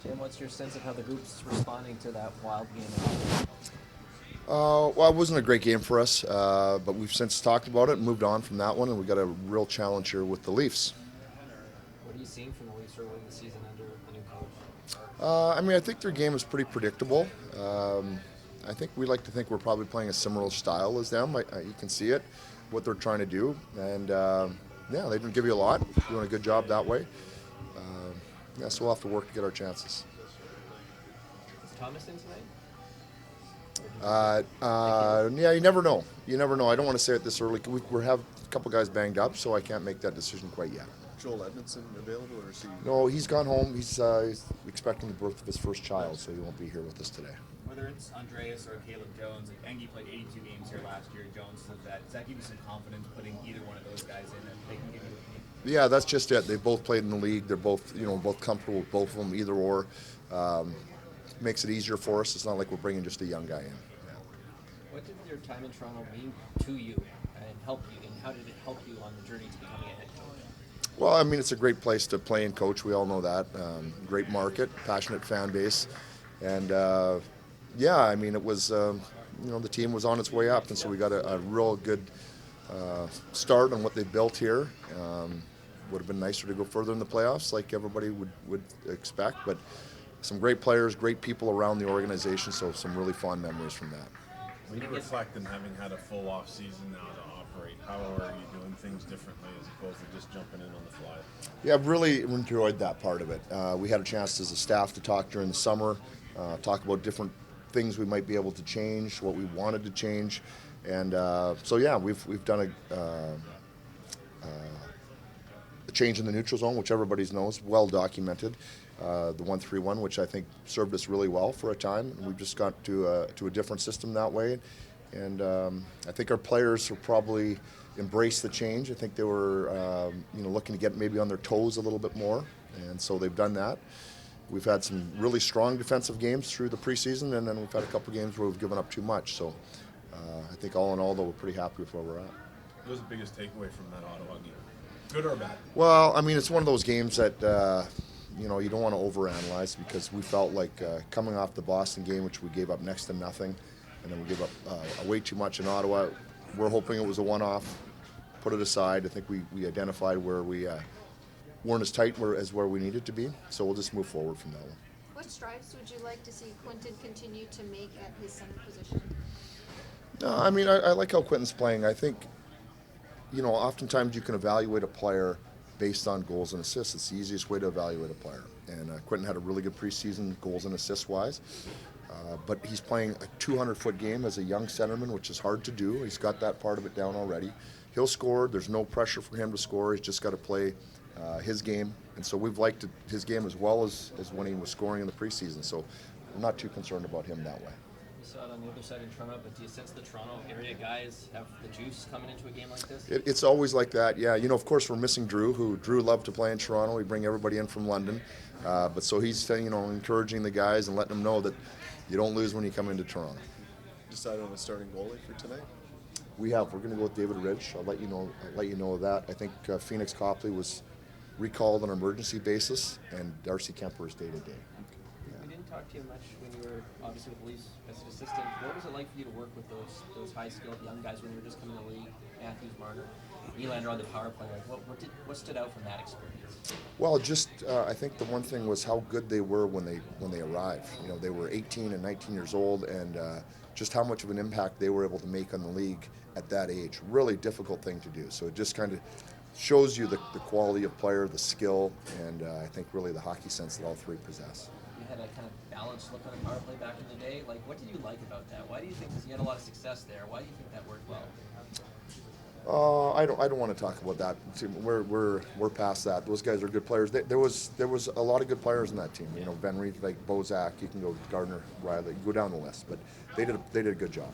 Tim, what's your sense of how the group's responding to that wild game? Well, it wasn't a great game for us, but we've since talked about it and moved on from that one, and we got a real challenge here with the Leafs. What are you seeing from the Leafs early in the season under a new coach? I mean, I think their game is pretty predictable. I think we like to think we're probably playing a similar style as them. You can see it, what they're trying to do, and yeah, they didn't give you a lot. Doing a good job that way. Yeah, so we'll have to work to get our chances. Is Thomas in tonight? Yeah, you never know. You never know. I don't want to say it this early. We have a couple guys banged up, so I can't make that decision quite yet. Joel Edmondson available, or is he? No, he's gone home. He's expecting the birth of his first child, so he won't be here with us today. Whether it's Andreas or Caleb Jones, like Angie played 82 games here last year. Jones said that. Does that give you some confidence putting either one of those guys in and they can give you a game? Yeah, that's just it. They both played in the league. They're both, both comfortable with both of them, either or. Makes it easier for us. It's not like we're bringing just a young guy in. What did your time in Toronto mean to you and help you, and how did it help you on the journey to becoming a head coach? Well, I mean, it's a great place to play and coach. We all know that. Great market, passionate fan base, and yeah, I mean, it was the team was on its way up, and so we got a real good start on what they built here. Would have been nicer to go further in the playoffs, like everybody would expect, but some great players, great people around the organization, so some really fond memories from that. When you reflect on having had a full off season now to operate, how are you doing things differently as opposed to just jumping in on the fly? Yeah, I've really enjoyed that part of it. We had a chance as a staff to talk during the summer, talk about different things we might be able to change, what we wanted to change, and so yeah, we've done a change in the neutral zone, which everybody knows, well documented. The 1-3-1, which I think served us really well for a time. We've just got to a different system that way, and I think our players will probably embrace the change. I think they were looking to get maybe on their toes a little bit more, and so they've done that. We've had some really strong defensive games through the preseason, and then we've had a couple games where we've given up too much. So I think all in all, though, we're pretty happy with where we're at. What was the biggest takeaway from that Ottawa game? Good or bad? Well, I mean, it's one of those games that you don't want to overanalyze, because we felt like coming off the Boston game, which we gave up next to nothing, and then we gave up way too much in Ottawa. We're hoping it was a one-off. Put it aside. I think we identified where we weren't as tight as where we needed to be, so we'll just move forward from that one. What strides would you like to see Quinton continue to make at his center position? No, I mean, I like how Quinton's playing. I think, oftentimes you can evaluate a player based on goals and assists. It's the easiest way to evaluate a player. And Quinton had a really good preseason, goals and assists-wise. But he's playing a 200-foot game as a young centerman, which is hard to do. He's got that part of it down already. He'll score. There's no pressure for him to score. He's just got to play his game. And so we've liked his game as well as when he was scoring in the preseason. So I'm not too concerned about him that way. You saw it on the other side in Toronto, but do you sense the Toronto area guys have the juice coming into a game like this? It's always like that, yeah. Of course, we're missing Drew, who Drew loved to play in Toronto. We bring everybody in from London. But so he's, encouraging the guys and letting them know that you don't lose when you come into Toronto. Decided on a starting goalie for tonight? We're going to go with David Ridge. I'll let you know of that. I think Phoenix Copley was recalled on an emergency basis, and Darcy Kemper is day-to-day. We didn't talk to you much when you were obviously with the Leafs as an assistant. What was it like for you to work with those high-skilled young guys when you were just coming to the league? Matthews, Marner, Nylander on the power play. Like, what stood out from that experience? Well, just I think the one thing was how good they were when they arrived. They were 18 and 19 years old, and just how much of an impact they were able to make on the league at that age. Really difficult thing to do. So it just kind of shows you the quality of player, the skill, and I think really the hockey sense that all three possess. You had a kind of balanced look on the power play back in the day. Like, what did you like about that? Why do you think, because you had a lot of success there, why do you think that worked well? I don't want to talk about that. We're past that. Those guys are good players. There was a lot of good players in that team. Ben Reed, like Bozak. You can go Gardner, Riley. You go down the list, but they did a good job.